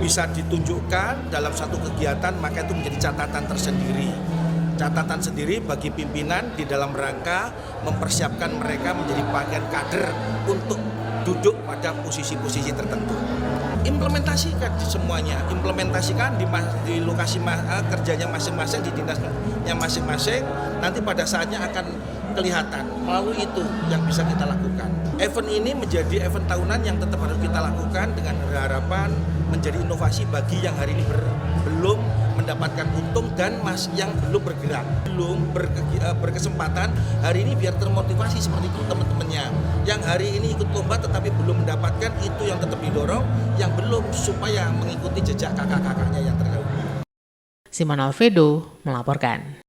bisa ditunjukkan dalam satu kegiatan, maka itu menjadi catatan tersendiri. Catatan sendiri bagi pimpinan di dalam rangka mempersiapkan mereka menjadi bagian kader untuk duduk pada posisi-posisi tertentu. Implementasikan semuanya, implementasikan di lokasi kerjanya masing-masing, di dinasnya masing-masing, nanti pada saatnya akan kelihatan. Melalui itu yang bisa kita lakukan. Event ini menjadi event tahunan yang tetap harus kita lakukan dengan harapan menjadi inovasi bagi yang hari ini belum mendapatkan untung dan yang belum bergerak, belum berkesempatan hari ini biar termotivasi seperti itu teman-temannya. Yang hari ini ikut lomba tetapi belum mendapatkan, itu yang tetap didorong, yang belum supaya mengikuti jejak kakak-kakaknya yang terdahulu. Simon Alfredo melaporkan.